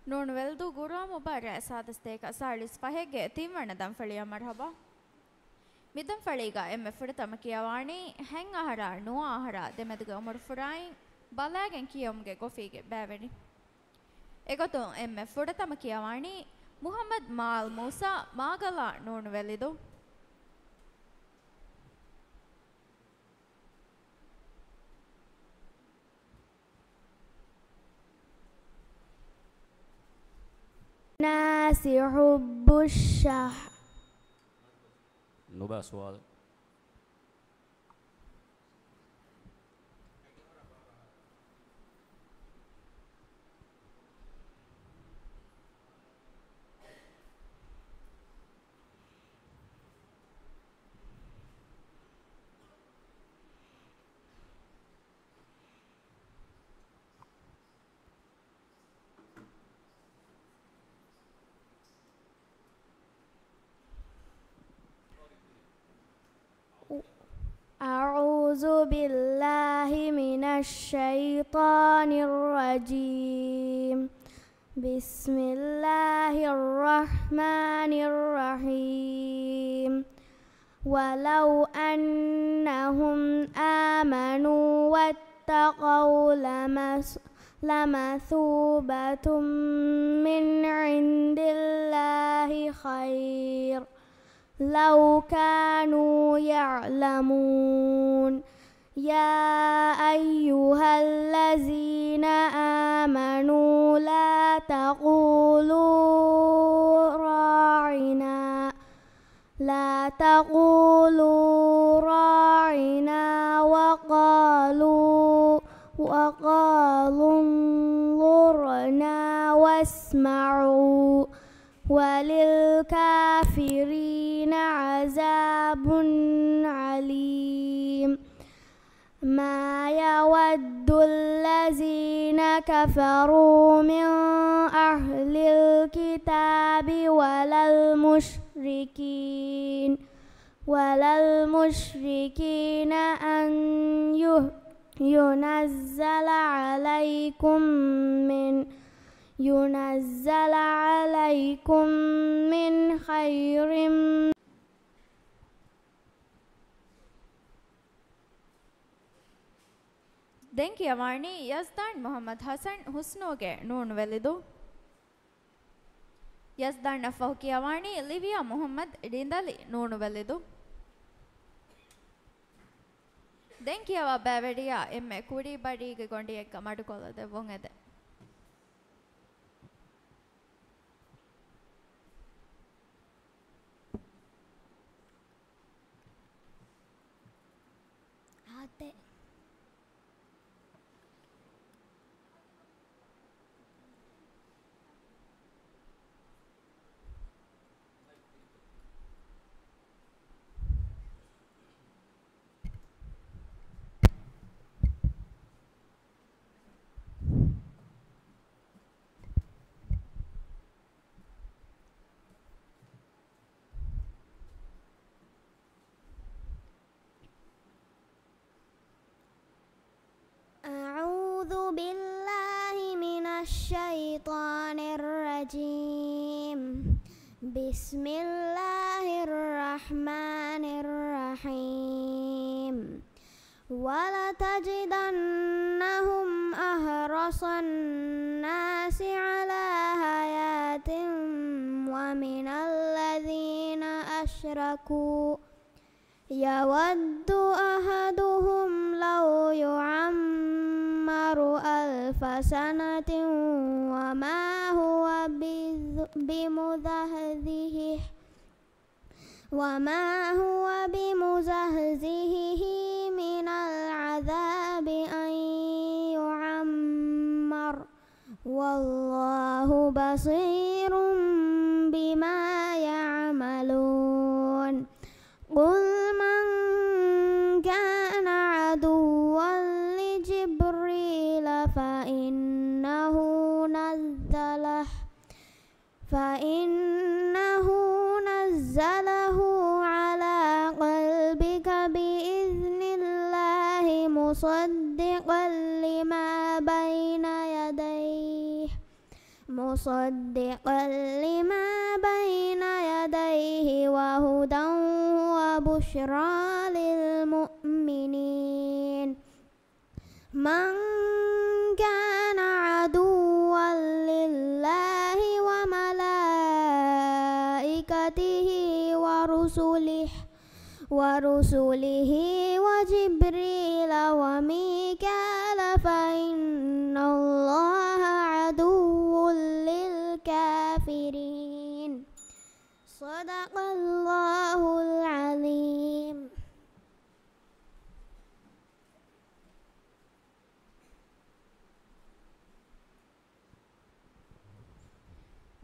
نون ولدو گورا مبارع سادستيك سالس فهيگه تيمن دم فليا مرحبا මිදම් ෆලීගා එම්මෙ ෆුඩතම කියවාණි හැන් අහරා නුව අහරා දෙමෙදුගේ උමරු ෆුරායින් බලාගෙන් කියොම්ගේ ගොෆීගේ බෑවෙනි එගොතුන් එම්මෙ ෆුඩතම කියවාණි මුහම්මද් මාල් මූසා මාගලා නූණු වෙලිදු ناس حب الشح نوبة سؤال أعوذ بالله من الشيطان الرجيم بسم الله الرحمن الرحيم ولو أنهم آمنوا واتقوا لمثوبة من عند الله خير لو كانوا يعلمون يا أيها الذين آمنوا لا تقولوا راعنا وقالوا انظرنا واسمعوا وللكافرين عذاب عليم ما يود الذين كفروا من أهل الكتاب ولا المشركين أن ينزل عليكم من خير දැන් කියවාණි යස්දාන් මොහම්මද් හසන් හුස්නෝගේ නූණු වෙලිදු යස්දාන් අෆහු කියවාණි ලිවියා මොහම්මද් ඩින්දලි නූණු වෙලිදු දැන් කියවා බෑවැඩියා එම්මෙ කුඩි බඩීගේ ගොණ්ඩි එක්ක මඩු කොළද වොන් එද ආතේ أعوذ بالله من الشيطان الرجيم بسم الله الرحمن الرحيم ولتجدنهم أحرص الناس على حياة ومن الذين أشركوا يود أحدهم لو يعمر 1000 سنة وما هو بمزهزه من العذاب أن يعمر والله بصير بما يعملون قل من كان عدوا لجبريل فإنه نزله على قلبك بإذن الله مصدقا لما بين يديه مصدقا لما بين يديه وهدى وبشرى للمؤمنين من كان عدوا لله وملائكته ورسله وجبريل وميكال فإن الله عدو للكافرين صدق الله العظيم.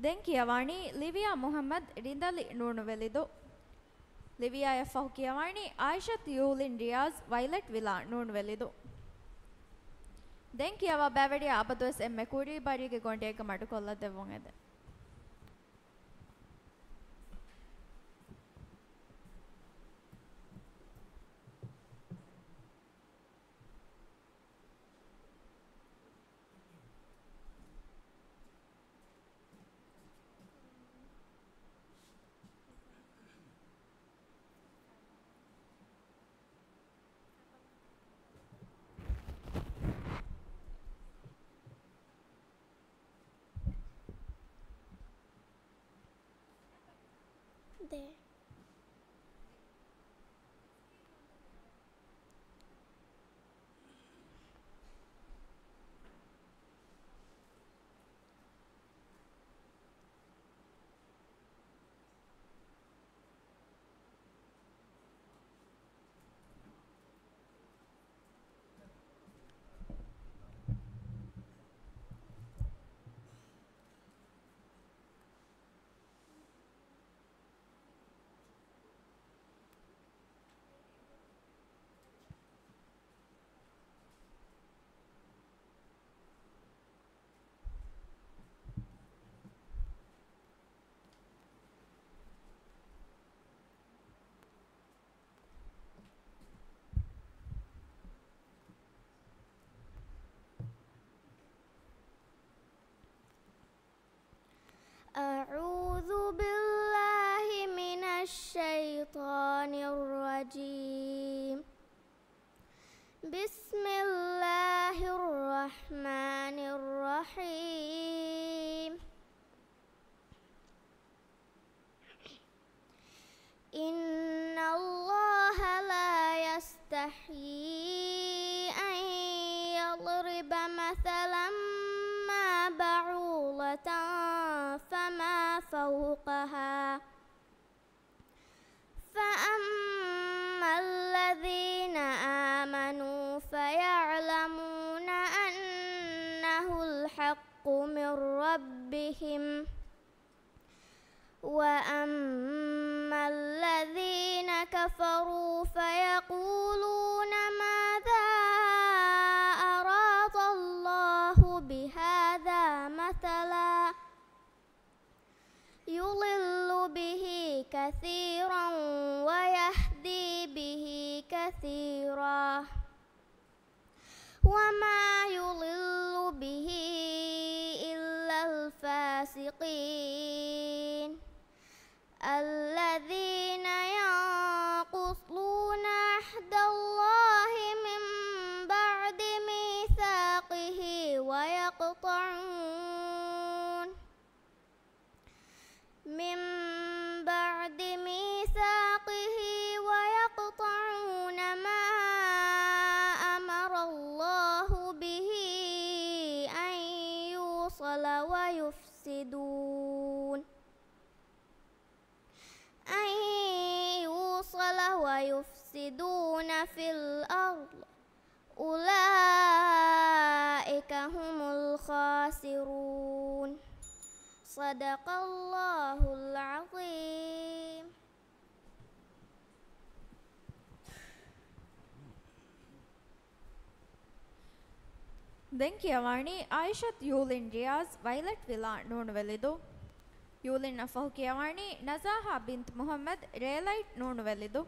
දැන් කියවani ලිවියා මුහම්මද් රින්දලි නූනුවෙලිදු ලිවියා යෆහු කියවani ආයිෂත් යූලින් රියාස් වයිලට් විලා නූනුවෙලිදු දැන් කියවා බැවැඩි ආබදොස් එම්මෙ කුරි බරිගේ ගොණ්ඩේක මඩු කොල්ල දෙවුන් එද There. أعوذ بالله من الشيطان الرجيم بسم الله الرحمن الرحيم إن الله لا يستحيي أن يضرب مثلا ما بعوضة فما فوقها فأما الذين آمنوا فيعلمون أنه الحق من ربهم وأما الذين كفروا فيقولون ماذا أراد الله بهذا مثلا يضل به كثيرا ويهدي به كثيرا وما يضل به إلا الفاسقين الذين ينقضون عهد الله من بعد ميثاقه ويقطعون ما أمر الله به أن يوصل ويفسدون في الأرض أولئك هم الخاسرون صدق الله العظيم. දැන් කියවani ආයිෂත් යූලින් රියාස් වයිලට් විලා නූනුවෙලිදු යූලින් අෆහු කියවani නසාහා බින්ත් මුහම්මද් රේලයිට් නූනුවෙලිදු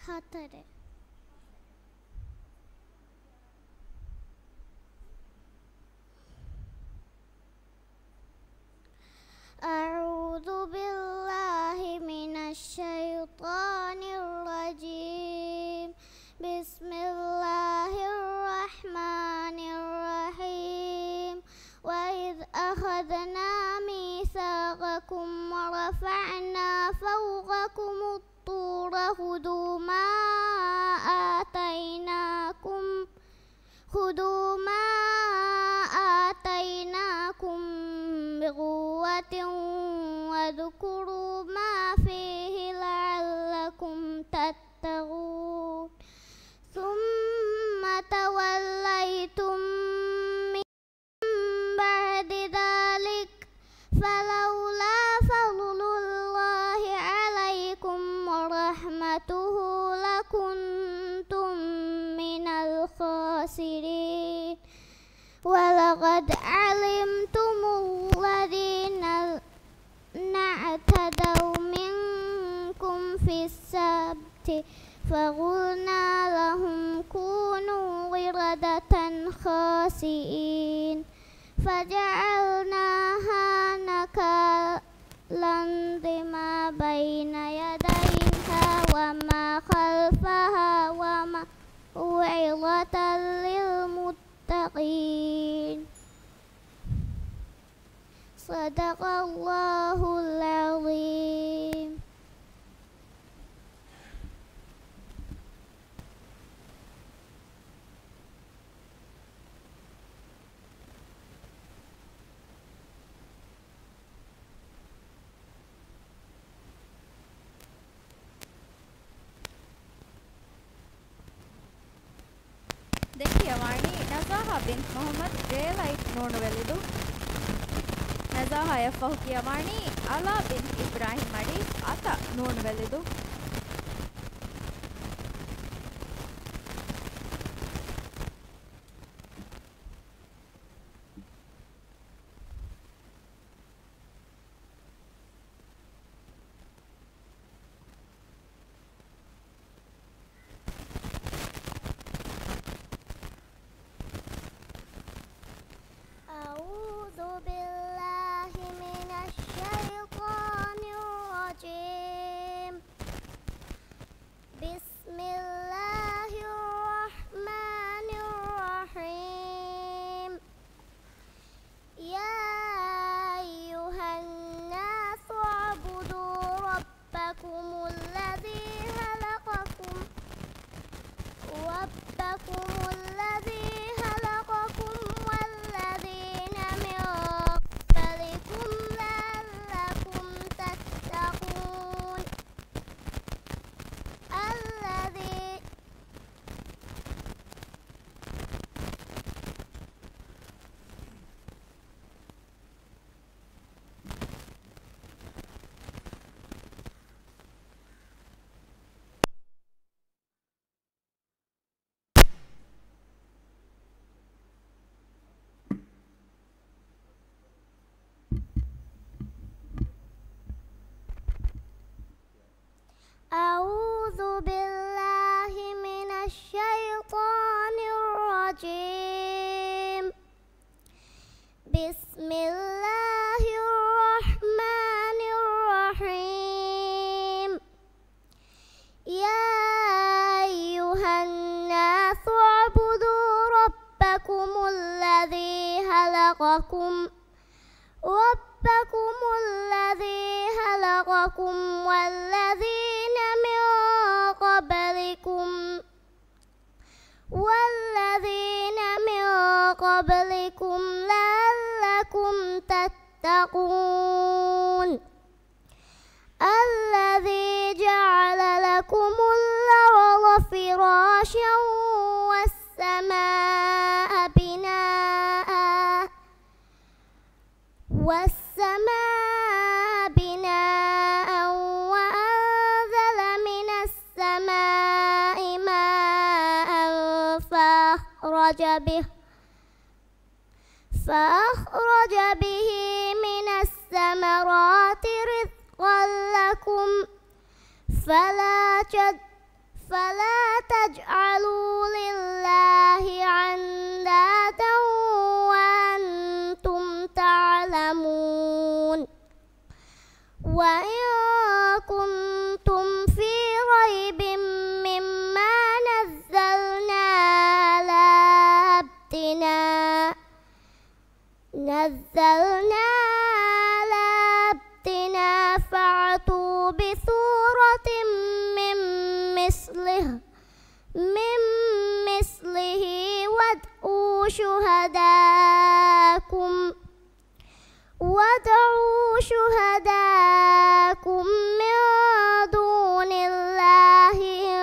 හතර. أعوذ بالله من الشيطان الرجيم. بسم الله الرحمن الرحيم. وإذ أخذنا ميثاقكم ورفعنا فوقكم الطور خذوا ما آتيناكم بقوة واذكروا ما فيه لعلكم تتقون. ثم توليتم من بعد ذلك فلولا فضل الله عليكم ورحمته لكنتم من الخاسرين. ولقد علمتم الذين اعتدوا منكم في السبت فقلنا لهم كونوا قردة خاسئين فجعلناها نكالا لما بين يديها وما خلفها وموعظة للمتقين. صدق الله العظيم. දෙකියවානි නසාහා බින්ත් මොහම්මද් ග්‍රේලයිට් නෝනුවෙලිදු නසාහා යෆහු කියවානි අලා බින්ත් ඉබ්‍රාහිම් මඩි අත නෝනුවෙලිදු أعوذ بالله من الشيطان الرجيم. بسم الله الرحمن الرحيم. يا أيها الناس اعبدوا ربكم الذي خلقكم والذين من قبلكم لعلكم تتقون. أعوذ بالله من الشيطان الرجيم. بسم الله الرحمن الرحيم. يا أيها الناس اعبدوا ربكم الذي خلقكم والذين من قبلكم لعلكم تتقون. الذي جعل لكم الأرض فراشا والسماء بناء وأنزل من السماء ماء فأخرج به من الثمرات رزقا لكم فلا تجعلوا لله أندادا وأنتم تعلمون وإن كنتم في ريب مما نزلنا على عبدنا فأتوا بسورة من مثله وادعوا شهداءكم من دون الله إن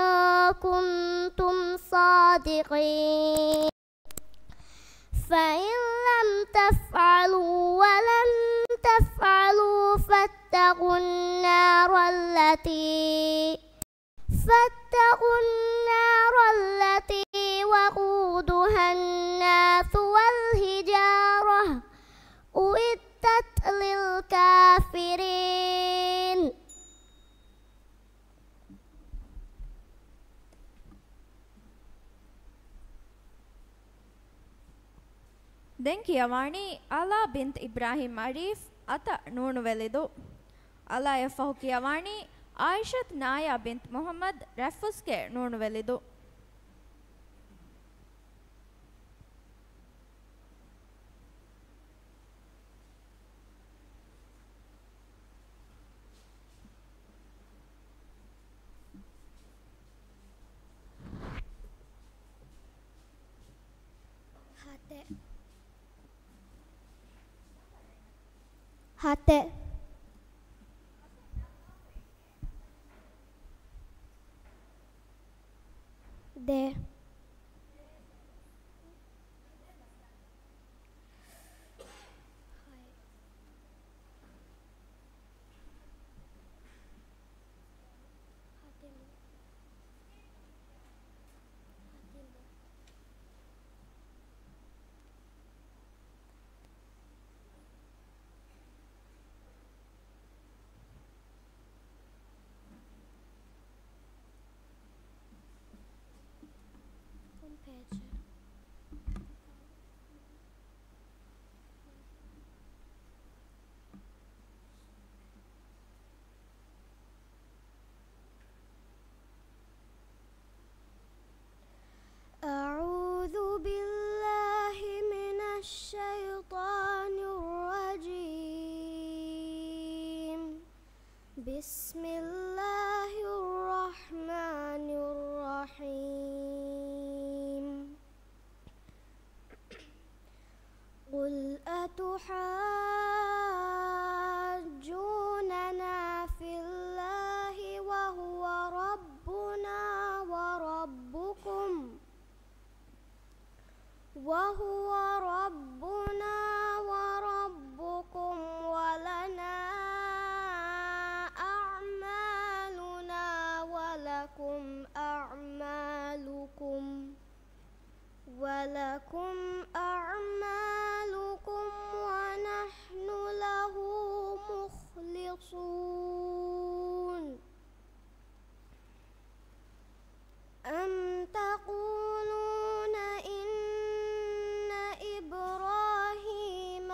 كنتم صادقين فإن لم تفعلوا ولن تفعلوا فاتقوا النار التي وقودها الناس والحجارة أعدت للكافرين. ದೆಂಕಿಯವಾಣಿ ಅಲಾ ಬಿಂತ್ ಇಬ್ರಾಹಿಂ ಅರೀಫ್ ಅತ ನೂಣುವೆಲಿದು ಅಲಾ ಯಫಹು ಕಿಯವಾಣಿ ಆಯಿಷತ್ ನಾಯಾ ಬಿಂತ್ ಮೊಹಮ್ಮದ್ ರೆಫುಸ್ಗೆ ನೂಣುವೆಲಿದು hati de أعوذ بالله من الشيطان الرجيم بسم الله الرحمن الرحيم قل أتحاجوننا في الله وهو ربنا وربكم ولنا أعمالنا ولكم أعمالكم ونحن له مخلصون أم تقولون إن إبراهيم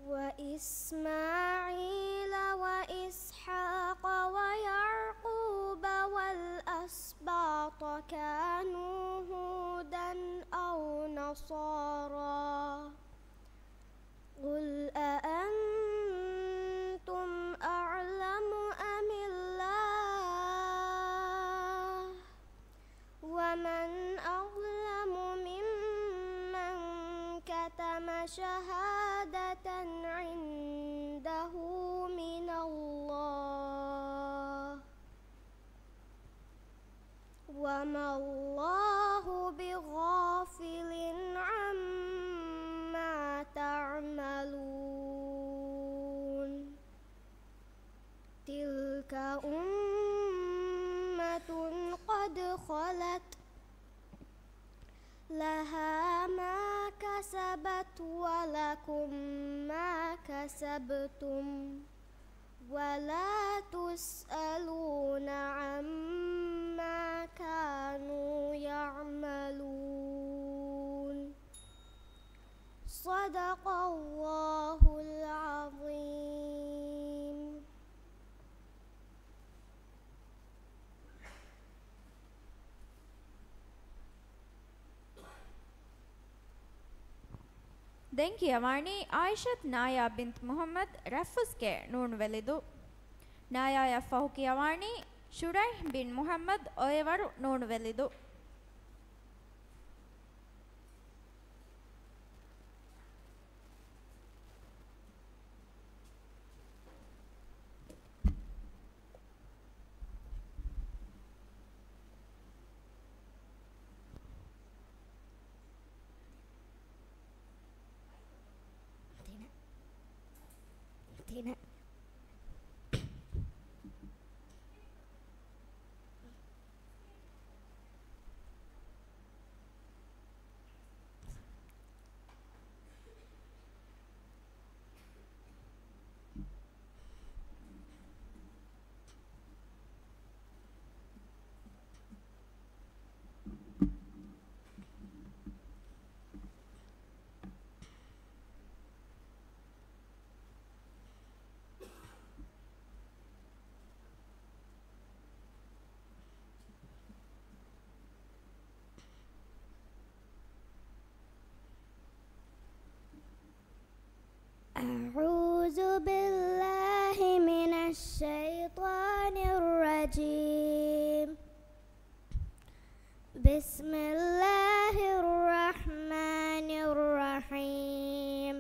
وإسماعيل وإسحاق ويعقوب والأسباط كانوا هودا أو نصارى قل أأنتم أعلم أم الله ومن أظلم ممن كتم شهادة عنده من الله وما الله بغافل عما تعملون تلك أمة قد خلت لها ما كسبت كسبت ولكم ما كسبتم ولا تسألون عما كانوا يعملون. صدق الله العظيم. ದೆಂಕಿಯವಾಣಿ ಆಯಿಷತ್ ನಾಯಾ ಬಿಂತ್ ಮುಹಮ್ಮದ್ ರಫ್ಫುಸ್ಗೆ ನೂಣುವೆಲಿದು ನಾಯಾಯ ಫಹುಕಿಯವಾಣಿ ಶುರೈಹ್ ಬಿನ್ ಮುಹಮ್ಮದ್ ಒಯವರು ನೂಣುವೆಲಿದು أعوذ بالله من الشيطان الرجيم. بسم الله الرحمن الرحيم.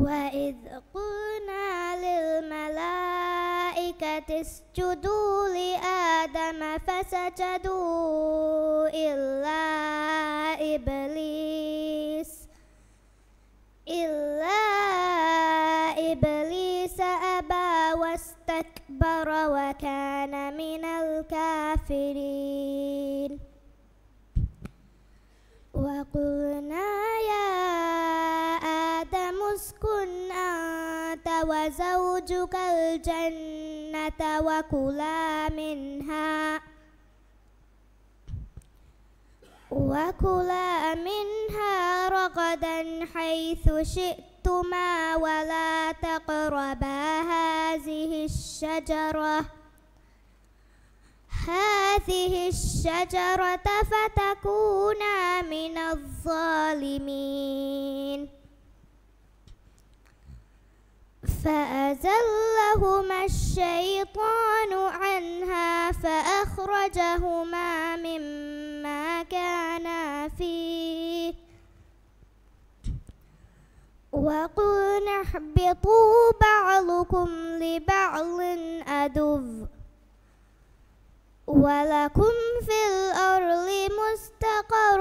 وإذ قلنا للملائكة اسجدوا لآدم فسجدوا إلا إبليس أبى واستكبر وكان من الكافرين. وقلنا يا آدم اسكن أنت وزوجك الجنة وكلا منها رغدا حيث شئتما ولا تقربا هذه الشجرة فتكونا من الظالمين. فأزلهما الشيطان عنها فأخرجهما مما كانا فيه وقلنا اهبطوا بعضكم لبعض عدو ولكم في الأرض مستقر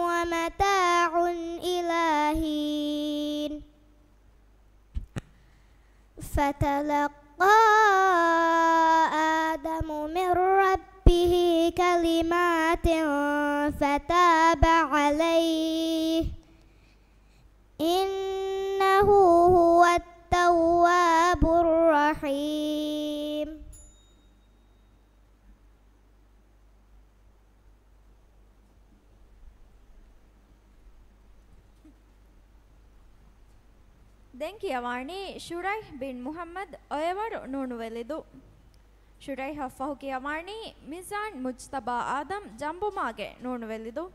ومتاع إلى حين. فتلقى آدم من ربه كلمات فتاب عليه إنه هو التواب الرحيم. ದೆಂಕಿಯವಾಣಿ ಶುರೈಹ್ ಬಿನ್ ಮುಹಮ್ಮದ್ ಒಯವರು ನೂಣುವೆಲಿದು ಶುರೈಹ ಫಹುಕಿಯವಾಣಿ ಮಿಜಾನ್ ಮುಜ್ತಬಾ ಆದಮ್ ಜಂಬುಮಾಗೆ ನೂಣುವೆಲಿದು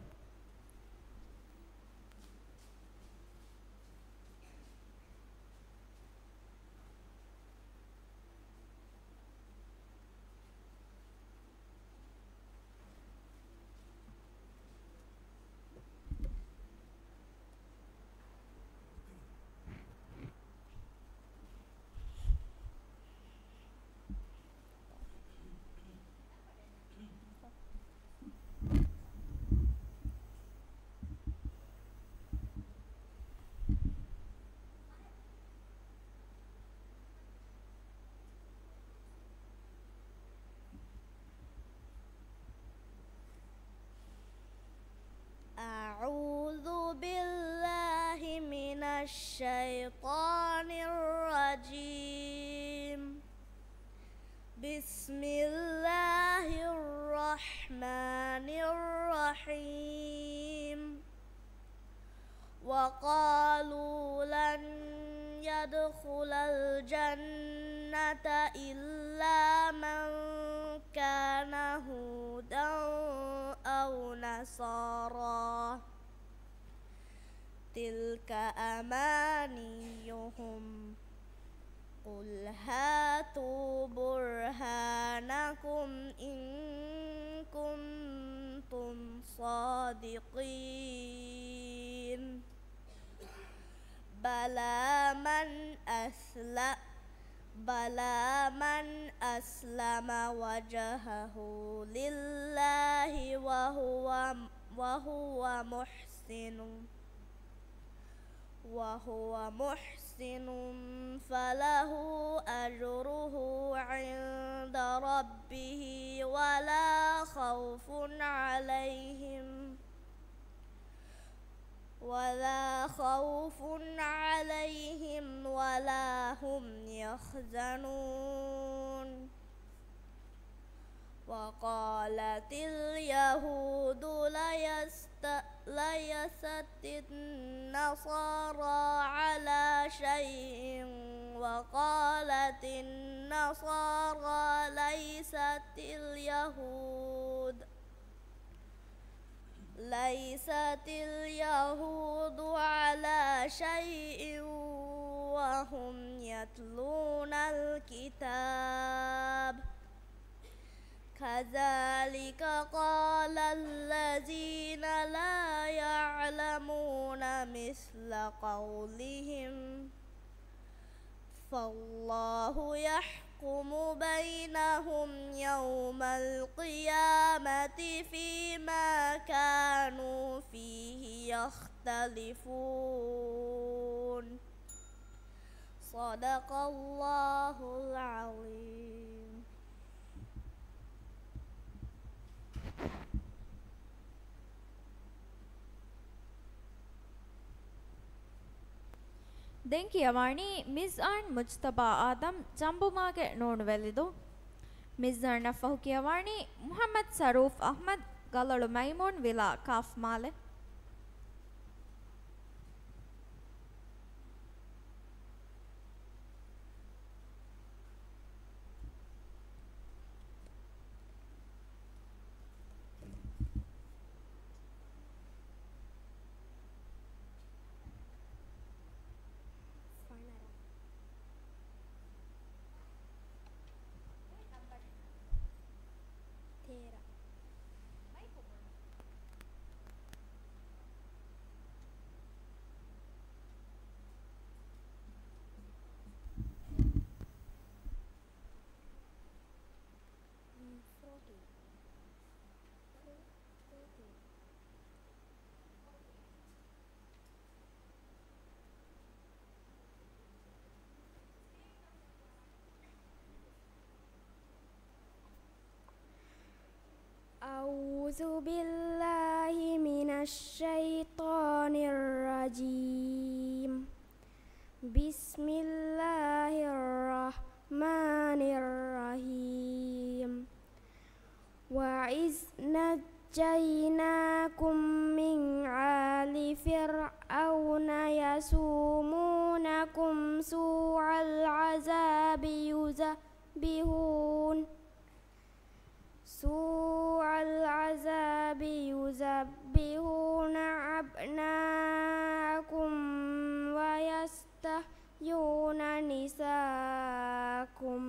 بسم الله الرحمن الرحيم وقالوا لن يدخل الجنة إلا من كان هودا أو نصارى تلك أمانيهم قل هاتوا برهانكم إن كنتم صادقين بلى من أسلم وجهه لله وهو محسن فله أجره عند ربه ولا خوف عليهم ولا هم يحزنون وقالت اليهود ليست النصارى على شيء وقالت النصارى ليست اليهود على شيء وهم يتلون الكتاب كذلك قال الذين لا يعلمون مثل قولهم فالله يحكم بينهم يوم القيامة فيما كانوا فيه يختلفون صدق الله العظيم. ದೆಂಕಿಯವಾಣಿ ಮಿಜ್ಆನ್ ಮುಜ್ತಬಾ ಆದಂ ಜಂಬುಮಾಗೆ ನೋಡುವೆಲಿದು ಮಿಜ್ಆನ್ ನಫಹು ಕಿಯವಾಣಿ ಮುಹಮ್ಮದ್ ಸರೂಫ್ ಅಹ್ಮದ್ ಗಲಳು ಮೈಮೂನ್ ವಿಲಾ ಕಾಫ್ ಮಾಲೆ أعوذ بالله من الشيطان الرجيم بسم الله الرحمن الرحيم وإذ نجيناكم من آل فرعون يسومونكم سوء العذاب يذبحون أبناءكم ويستحيون نساءكم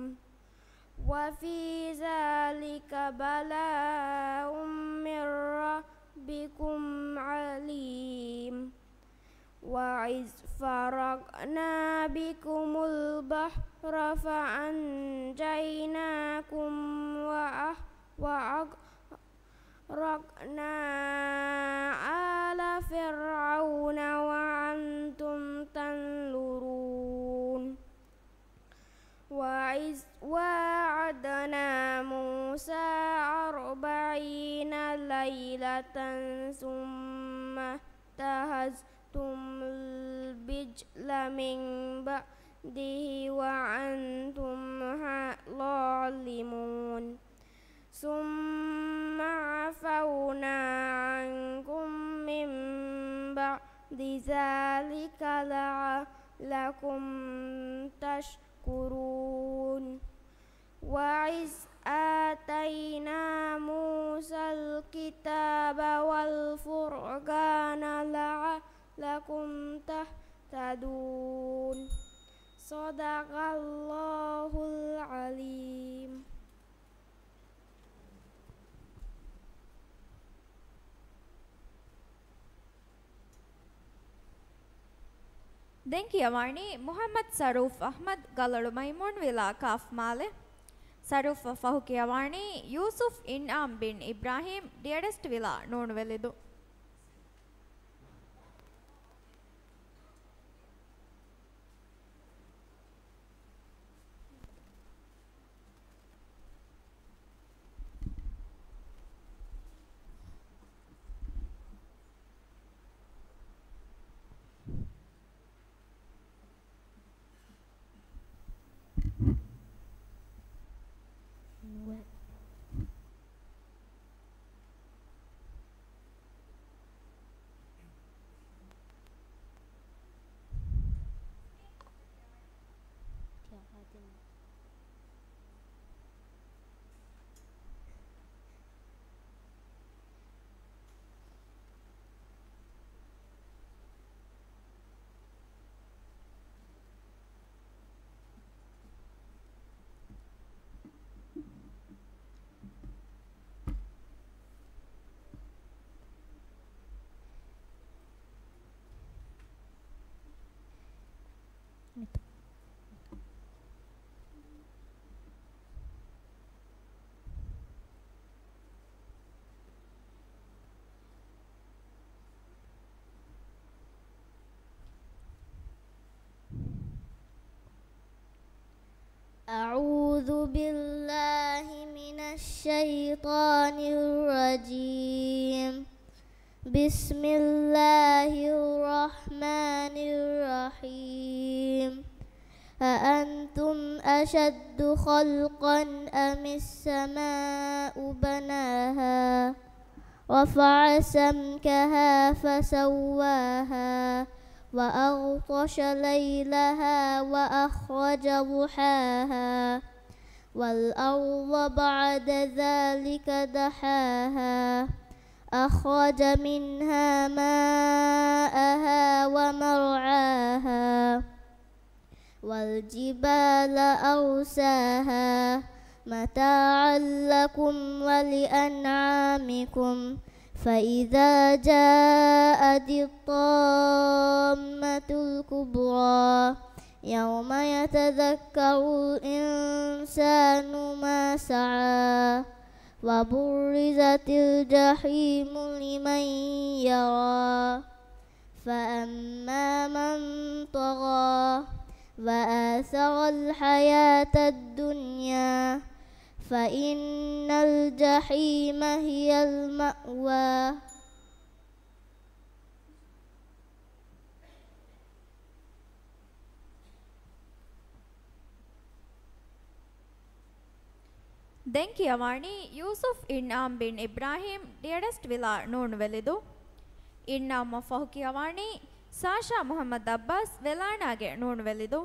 وفي ذلك بلاء من ربكم عليم وإذ فرقنا بكم البحر فأنجيناكم وأغرقنا آل فرعون وأنتم تنظرون وإذ واعدنا موسى 40 ليلة ثم اتخذتم العجل من بعده وأنتم ظالمون ثم عفونا عنكم من بعد ذلك لعلكم تشكرون وإذ آتينا موسى الكتاب والفرقان لعلكم تهتدون صدق الله العليم. ದೆಂಕಿಯವಾಣಿ ಮುಹಮ್ಮದ್ ಸರೂಫ್ ಅಹ್ಮದ್ ಗಲಳು ಮೈಮೂನ್ ವಿಲಾ ಕಾಫ್ ಮಾಲೆ ಸರೂಫ್ ಫಹುಕಿಯವಾಣಿ ಯೂಸುಫ್ ಇನ್ಆಮ್ ಬಿನ್ ಇಬ್ರಾಹಿಂ ಡಿಯಡೆಸ್ಟ್ ವಿಲಾ ನೋಣುವೆಲಿದು أعوذ بالله من الشيطان الرجيم. بسم الله الرحمن الرحيم. أأنتم أشد خلقا أم السماء بناها رفع سمكها فسواها وأغطش ليلها وأخرج ضحاها والأرض بعد ذلك دحاها أخرج منها ماءها ومرعاها والجبال أرساها متاعا لكم ولأنعامكم فإذا جاءت الطامة الكبرى يوم يتذكر الإنسان ما سعى وبرزت الجحيم لمن يرى فأما من طغى وآثر الحياة الدنيا فإن الجحيم هي المأوى. ದೆಂಕಿಯವಾಣಿ ಯೂಸುಫ್ ಇನ್ಆಮ್ ಬಿನ್ ಇಬ್ರಾಹಿಂ ಡಿಯಡೆಸ್ಟ್ ವಿಲಾ ನೋಣುವೆಲಿದು ಇನ್ನಾಮ ಫಹುಕಿಯವಾಣಿ ಸಾಶಾ ಮುಹಮ್ಮದ್ ಅಬ್ಬಾಸ್ ವೆಲಾಣಾಗೆ ನೋಣುವೆಲಿದು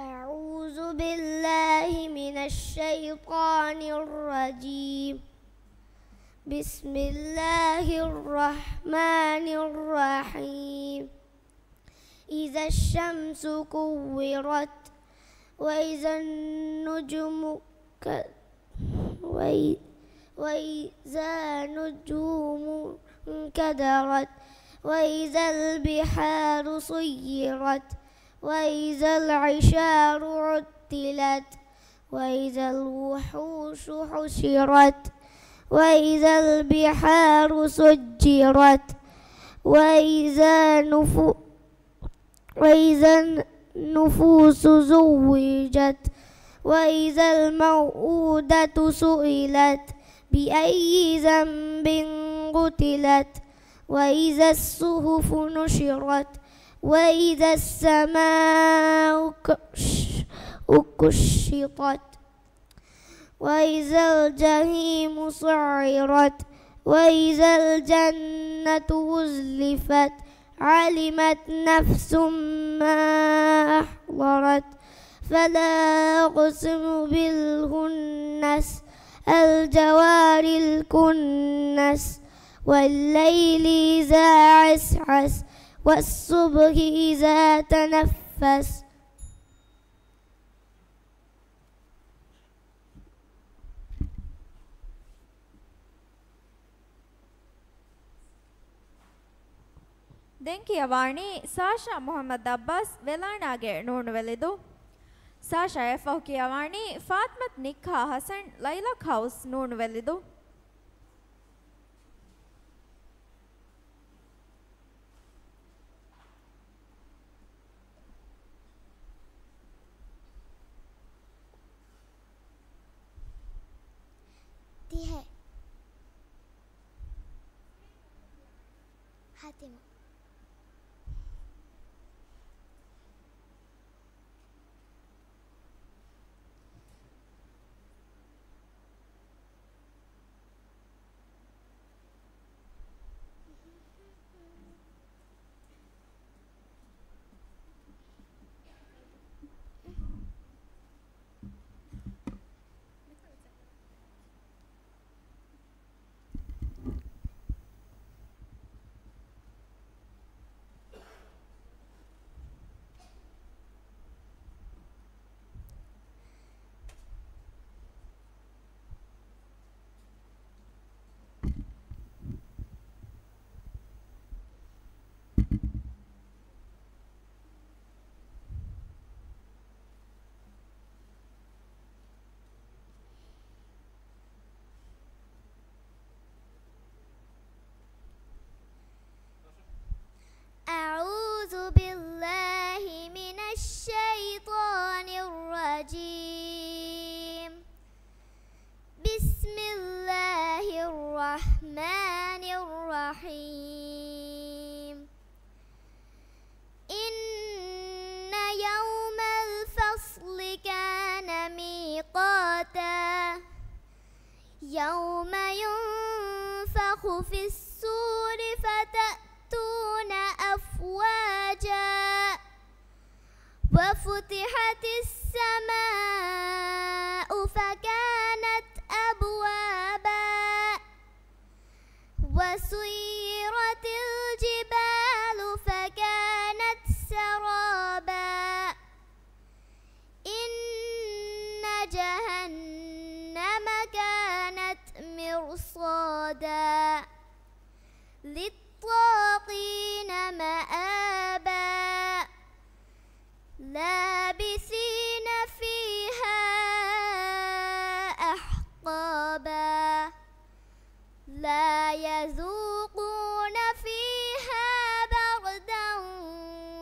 أعوذ بالله من الشيطان الرجيم. بسم الله الرحمن الرحيم. إذا الشمس كورت وإذا النجم وإذا النجوم انكدرت وإذا البحار سيرت وإذا العشار عطلت وإذا الوحوش حشرت وإذا البحار سجرت وإذا النفوس زوجت وإذا الموءودة سئلت بأي ذنب قتلت وإذا الصحف نشرت وإذا السماء كشطت وإذا الجحيم سعرت وإذا الجنة أزلفت علمت نفس ما أحضرت فلا أقسم بالخنس الجوار الكنس والليل إذا عسعس والصبح إذا تنفس. ದೆಂಕಿಯ ವಾಣಿ ಸಾಶಾ ಮೊಹಮ್ಮದ್ ಅಬ್ಬಾಸ್ ವೆಲಾಣಾಗೆ ನೋಣುವೆಲಿದು ಸಾಶಾ ಎಫ್ಔಕಿಯ ವಾಣಿ ಫಾತ್ಮತ್ ನಿಖಾ ಹಸನ್ ಲೈಲಕ್ ಹೌಸ್ ನೋಣುವೆಲಿದು है हातिमा أعوذ بالله من الشيطان الرجيم بسم الله الرحمن الرحيم إن يوم الفصل كان ميقاتا يوم ينفخ في الصور فتأتون أفواجا وفتحت السماء فكانت أبوابا وسيرت الجبال فكانت سرابا إن جهنم كانت مرصادا للطاغين مآبا لابثين فيها أحقابا لا يذوقون فيها بردا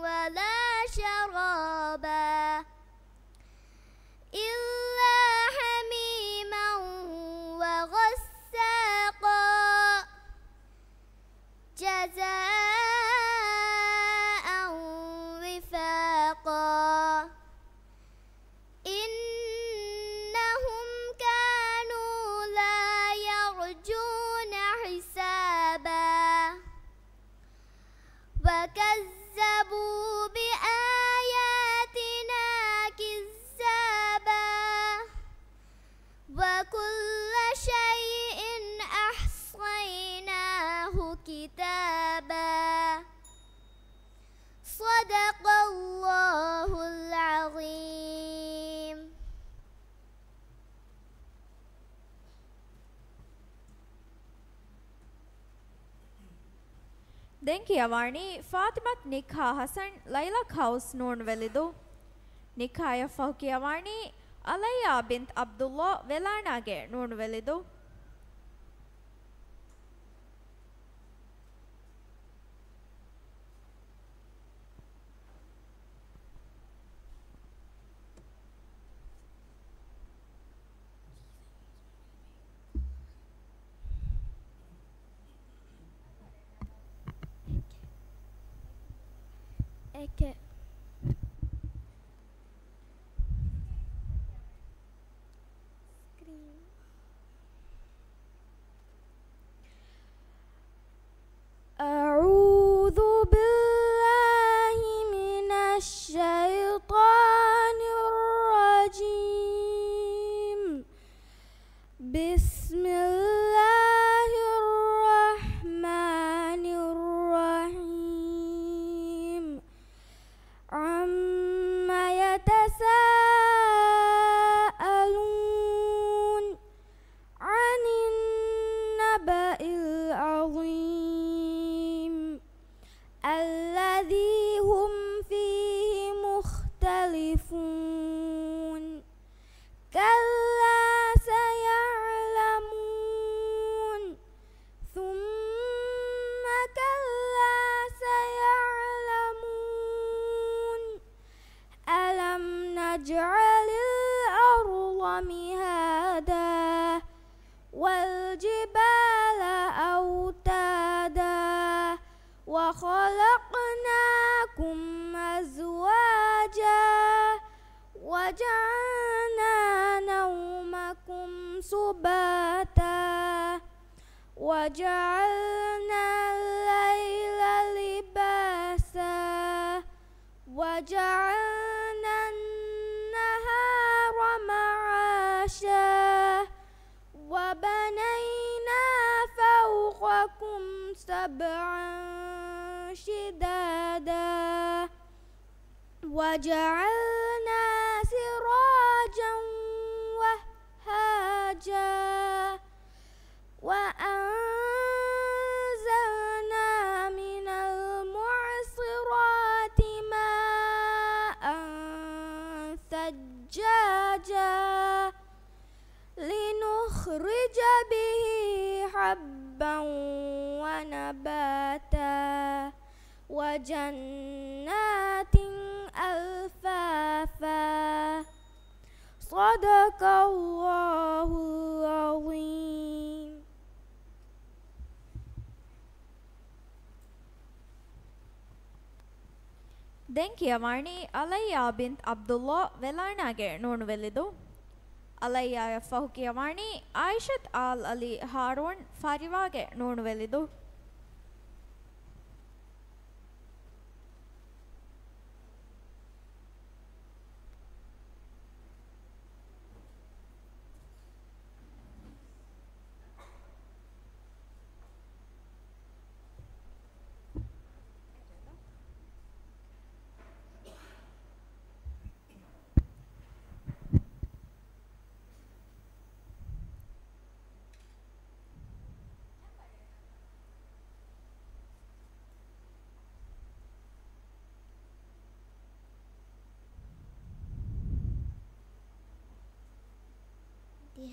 ولا شرابا إلا حميما وغساقا جزاء وفاقا إنهم كانوا لا يرجون දැන් කියවන්නේ ෆාතිමත් නික්හා හසන් ලයිලක් හවුස් නෝන් වෙලිදු නික්හාය ෆහු කියවන්නේ අලයියා බින්ත් අබ්දුල්ලා වෙලානාගේ නෝන් වෙලිදු Eke. أعوذ بالله من الشيطان الرجيم بسم الله الرحمن الرحيم عما يتساءلون عن النبأ العظيم الذي هم فيه مختلفون كلا سيعلمون ثم كلا سيعلمون ألم نجعل الأرض مهادا والجبال أوتادا وخلقناكم أزواجا وجعلنا نومكم سباتا وجعلنا الليل لباسا وجعلنا النهار معاشا وبنينا فوقكم سبعا شدادا وجعلنا سراجا وهاجا وأنزلنا من المعصرات ماء ثجاجا لنخرج به حبا ونباتا وجنات ألفافا صدق الله العظيم. දැන් කියවන්නේ අලයියා බින්ත් අබ්දුල්ලා වෙලානාගේ නෝන් වෙලිදු අලයියා ෆහු කියවන්නේ ආයිෂත් ආල් අලි හාරූන් ෆාරිවාගේ නෝන් වෙලිදු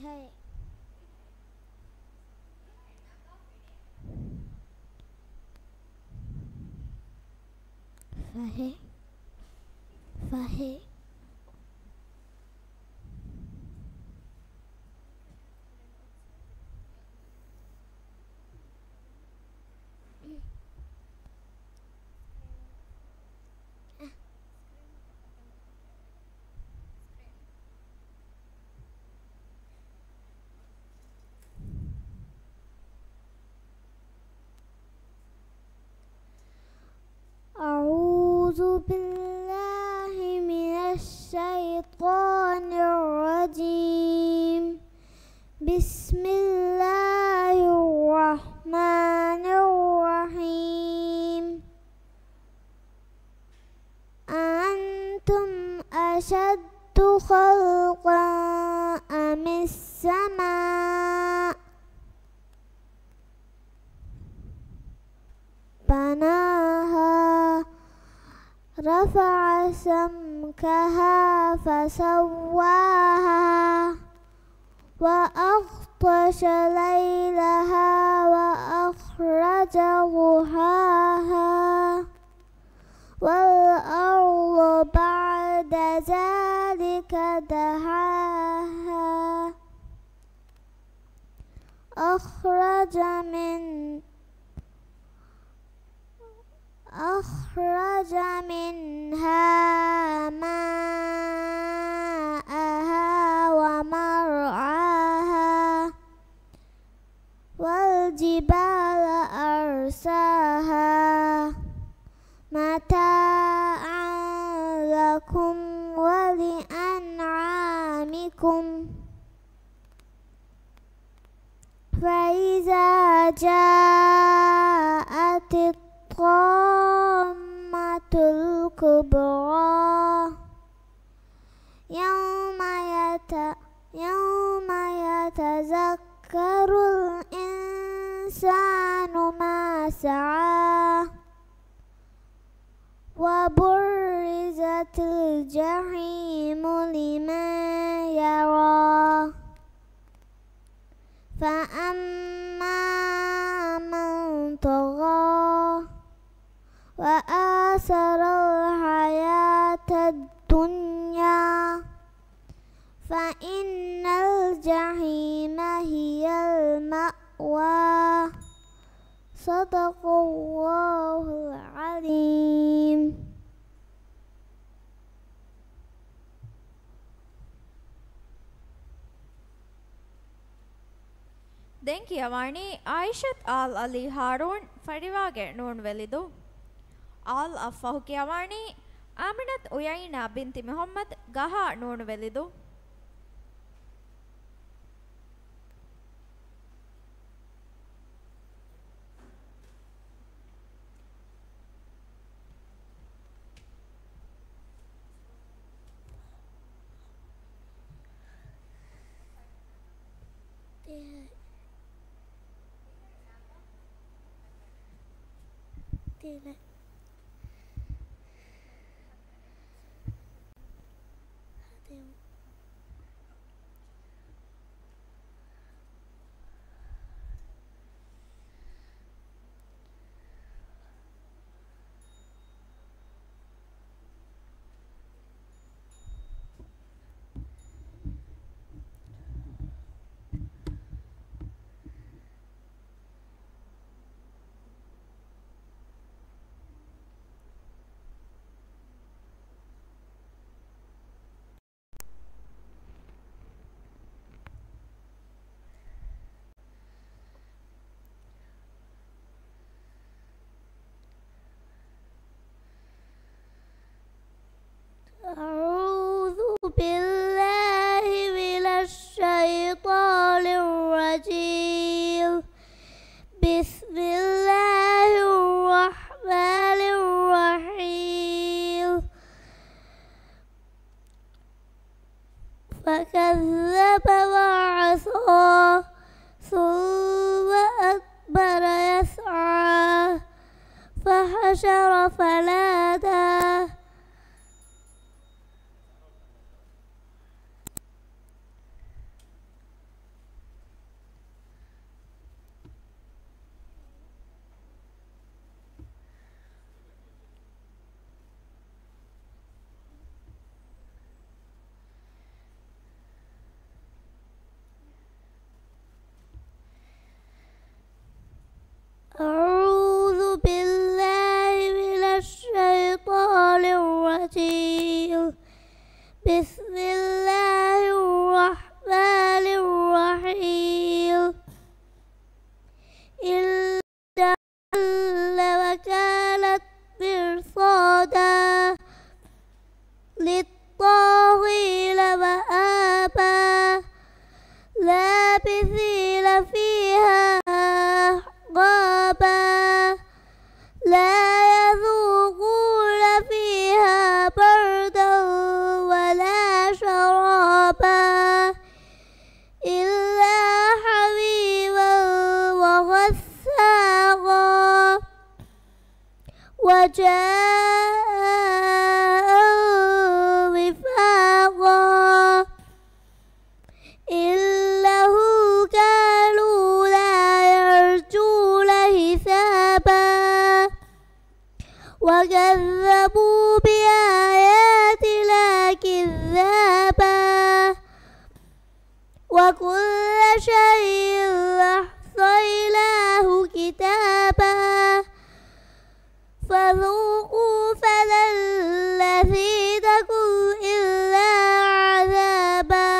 है फाहे फाहे أعوذ بالله من الشيطان الرجيم بسم الله الرحمن الرحيم أنتم أشد خلقا أم السماء بناها رفع سمكها فسواها وأغطش ليلها وأخرج ضحاها والأرض بعد ذلك دحاها أخرج منها ماءها ومرعاها والجبال أرساها متاعا لكم ولأنعامكم فإذا جاءت الطامة الكبرى يوم يتذكر الإنسان ما سعى وبرزت الجحيم لمن يرى فأما من طغى وآثر الحياة الدنيا فإن الجحيم هي المأوى صدق الله العظيم. ದೆಂಕಿಯವಾಣಿ ಆಯಿಷತ್ ಆಲ್ ಅಲಿ ಹಾರೂನ್ ಫಡಿವಾಗೆ ನೋಣ್ವೆಲಿದು ಆಲ್ ಅಫಹುಕಿಯವಾಣಿ ಆಮಿನತ್ ಉಯೈನಾ ಬಿಂತಿ ಮೊಹಮ್ಮದ್ ಗಹ ನೋಣ್ವೆಲಿದು Tidak. أعوذ بالله من الشيطان الرجيم. بسم الله الرحمن الرحيم. فكذب وعصى ثم أدبر يسعى فحشر فنادى أعوذ بالله من الشيطان الرجيم. بسم الله الرحمن الرحيم. إلا وكانت مرصادا للطاغين مآبا لابثين فيها غابا لا يذوقون فيها بردا ولا شرابا وكل شيء أحصيناه كتابا فذوقوا فلن نزيدكم إلا عذابا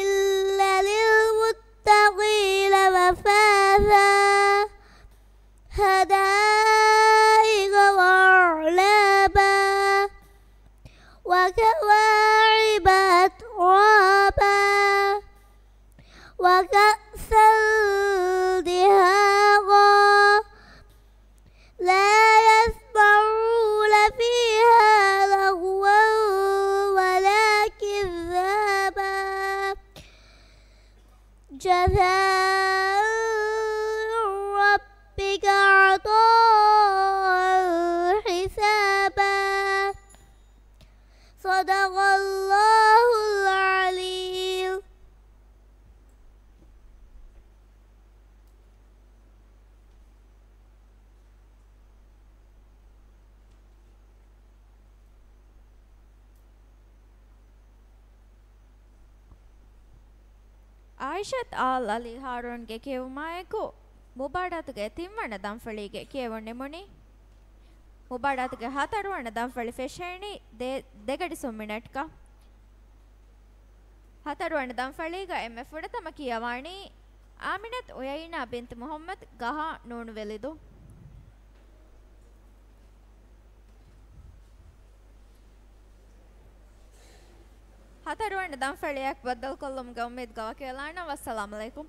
إلا للمتقين مفازا حدائق وأعنابا وكواعب أترابا وكأسا دهاقا لا يسمعون فيها لغوا ولا كذابا جزاء ربك عطاء حسابا صدق الله العليم. ಆಯಿಷತ್ ಆಲ್ ಅಲಿ ಹಾರೂನ್ಗೆ ಕೇವುಮಾಯಕು ಮುಬಾಡಾತುಗೆ ತಿಮ್ಮಣ ದಂಫಳಿಗೆ ಕೇವಣ್ಣೆ ಮುನಿ ಮುಬಾಡಾತುಗೆ ಹತರುವಣ ದಂಫಳಿ ಫೆಶೇಣಿ ದೆಗಡಿ ಸೊಮ್ಮಿನಟ್ಕ ಹತರುವಣ ದಂಫಳಿಗ ಎಮ್ಮೆ ಫುಡತಮ ಕಿಯವಾಣಿ ಆಮಿನತ್ ಉಯೈನಾ ಬಿಂತ್ ಮುಹಮ್ಮದ್ ಗಹ ನೂಣು ವೆಲಿದು ಹತರುವಣ ದಂಫಳಿಯಕ್ ಬದ್ದಲ್ ಕೊಲ್ಲುಮ್ಗೆ ಉಮ್ಮಿದ್ ಗವ ಕೇಳಾಣ ವಸ್ಸಲಾಮ್ ಅಲೈಕುಂ.